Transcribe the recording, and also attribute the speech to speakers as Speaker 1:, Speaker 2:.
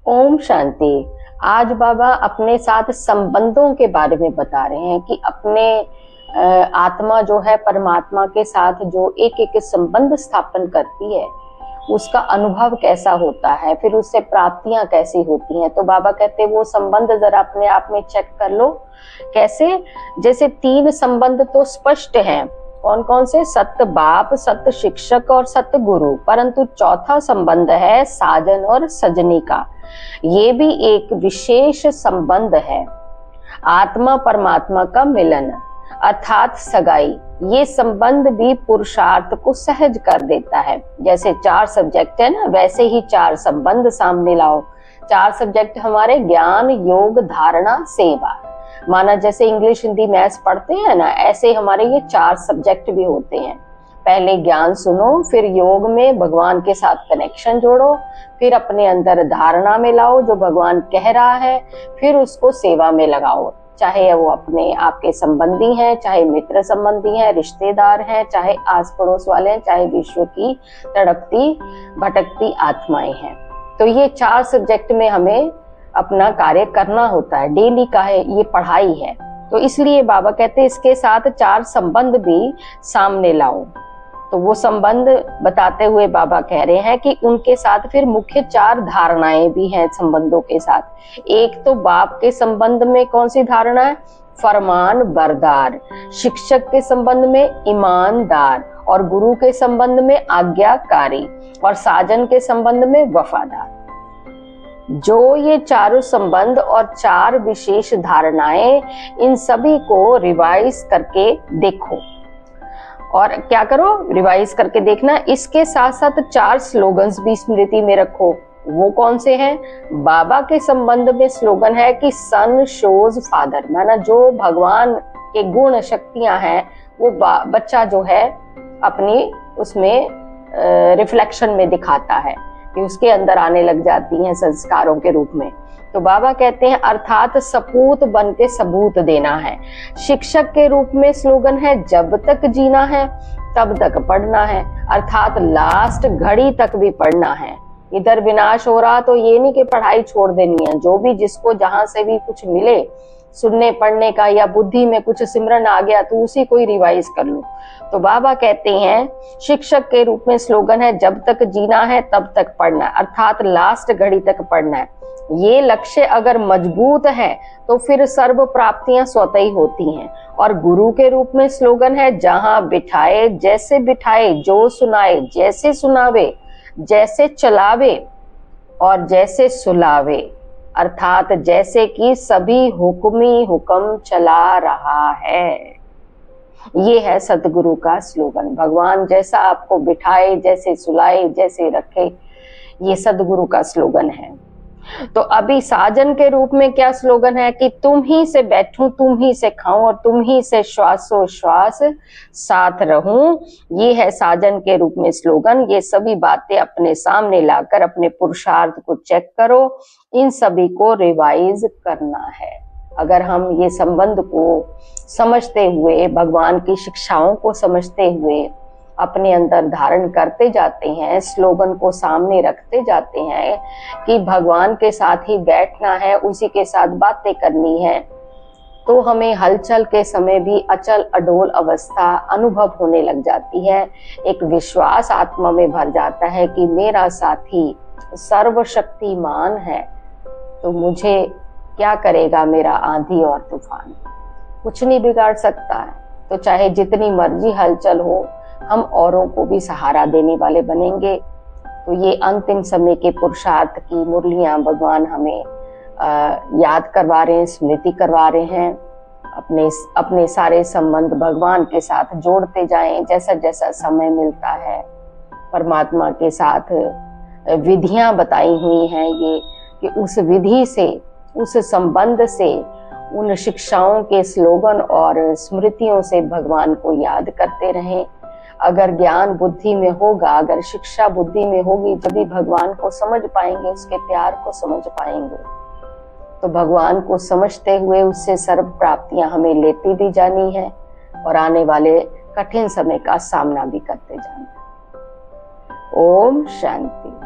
Speaker 1: ओम शांति। आज बाबा अपने साथ संबंधों के बारे में बता रहे हैं कि अपने आत्मा जो है परमात्मा के साथ जो एक एक संबंध स्थापन करती है उसका अनुभव कैसा होता है, फिर उससे प्राप्तियां कैसी होती हैं। तो बाबा कहते हैं वो संबंध जरा अपने आप में चेक कर लो। कैसे? जैसे 3 संबंध तो स्पष्ट हैं, कौन कौन से? सत्य बाप, सत्य शिक्षक और सत्य गुरु। परंतु चौथा संबंध है साजन और सजनी का। ये भी एक विशेष संबंध है, आत्मा परमात्मा का मिलन अर्थात सगाई। ये संबंध भी पुरुषार्थ को सहज कर देता है। जैसे 4 सब्जेक्ट है ना, वैसे ही 4 संबंध सामने लाओ। 4 सब्जेक्ट हमारे ज्ञान, योग, धारणा, सेवा। माना जैसे इंग्लिश, हिंदी, मैथ्स पढ़ते हैं ना, ऐसे हमारे ये 4 सब्जेक्ट भी होते हैं। पहले ज्ञान सुनो, फिर योग में भगवान के साथ कनेक्शन जोड़ो, फिर अपने अंदर धारणा में लाओ जो भगवान कह रहा है, फिर उसको सेवा में लगाओ। चाहे वो अपने आपके संबंधी हैं, चाहे मित्र संबंधी हैं, रिश्तेदार हैं, चाहे आस पड़ोस वाले हैं, चाहे विश्व की तड़पती भटकती आत्माएं हैं। तो ये 4 सब्जेक्ट में हमें अपना कार्य करना होता है। डेली का है, ये पढ़ाई है। तो इसलिए बाबा कहते हैं इसके साथ 4 संबंध भी सामने लाओ। तो वो संबंध बताते हुए बाबा कह रहे हैं कि उनके साथ फिर मुख्य 4 धारणाएं भी हैं संबंधों के साथ। एक तो बाप के संबंध में कौन सी धारणा है? फरमान बरदार। शिक्षक के संबंध में ईमानदार, और गुरु के संबंध में आज्ञाकारी, और साजन के संबंध में वफादार। जो ये चारों संबंध और 4 विशेष धारणाएं, इन सभी को रिवाइज करके देखो। और क्या करो? रिवाइज करके देखना। इसके साथ साथ 4 स्लोगन्स भी स्मृति में रखो। वो कौन से हैं? बाबा के संबंध में स्लोगन है कि सन शोज फादर, माना जो भगवान के गुण शक्तियां हैं वो बच्चा जो है अपनी उसमें रिफ्लेक्शन में दिखाता है कि उसके अंदर आने लग जाती हैं संस्कारों के रूप में। तो बाबा कहते हैं अर्थात सपूत बन के सबूत देना है। शिक्षक के रूप में स्लोगन है जब तक जीना है तब तक पढ़ना है, अर्थात लास्ट घड़ी तक भी पढ़ना है। इधर विनाश हो रहा तो ये नहीं कि पढ़ाई छोड़ देनी है। जो भी जिसको जहां से भी कुछ मिले सुनने पढ़ने का, या बुद्धि में कुछ सिमरन आ गया तो उसी को ही रिवाइज कर लो। तो बाबा कहते हैं शिक्षक के रूप में स्लोगन है जब तक जीना है तब तक पढ़ना है, अर्थात लास्ट घड़ी तक पढ़ना है। ये लक्ष्य अगर मजबूत है तो फिर सर्व प्राप्तियां स्वतः ही होती हैं। और गुरु के रूप में स्लोगन है जहां बिठाए जैसे बिठाए, जो सुनाए जैसे सुनावे, जैसे चलावे और जैसे सुलावे, अर्थात जैसे कि सभी हुक्मी हुक्म चला रहा है। ये है सतगुरु का स्लोगन। भगवान जैसा आपको बिठाए, जैसे सुलाए, जैसे रखे, ये सतगुरु का स्लोगन है। तो अभी साजन के रूप में क्या स्लोगन है कि तुम ही से बैठूं, तुम ही से खाऊं और तुम ही से श्वासोश्वास साथ रहूं। ये है साजन के रूप में स्लोगन। ये सभी बातें अपने सामने लाकर अपने पुरुषार्थ को चेक करो। इन सभी को रिवाइज करना है। अगर हम ये संबंध को समझते हुए, भगवान की शिक्षाओं को समझते हुए अपने अंदर धारण करते जाते हैं, स्लोगन को सामने रखते जाते हैं कि भगवान के साथ ही बैठना है, उसी के साथ बातें करनी है, तो हमें हलचल के समय भी अचल अडोल अवस्था अनुभव होने लग जाती है। एक विश्वास आत्मा में भर जाता है कि मेरा साथी सर्वशक्तिमान है, तो मुझे क्या करेगा मेरा आंधी और तूफान? कुछ नहीं बिगाड़ सकता है। तो चाहे जितनी मर्जी हलचल हो, हम औरों को भी सहारा देने वाले बनेंगे। तो ये अंतिम समय के पुरुषार्थ की मुरलियां भगवान हमें याद करवा रहे हैं, स्मृति करवा रहे हैं। अपने सारे संबंध भगवान के साथ जोड़ते जाएं जैसा जैसा समय मिलता है। परमात्मा के साथ विधियां बताई हुई हैं ये कि उस विधि से, उस संबंध से, उन शिक्षाओं के स्लोगन और स्मृतियों से भगवान को याद करते रहें। अगर ज्ञान बुद्धि में होगा, अगर शिक्षा बुद्धि में होगी, तभी भगवान को समझ पाएंगे, उसके प्यार को समझ पाएंगे। तो भगवान को समझते हुए उससे सर्व प्राप्तियां हमें लेती भी जानी है और आने वाले कठिन समय का सामना भी करते जाना है। ओम शांति।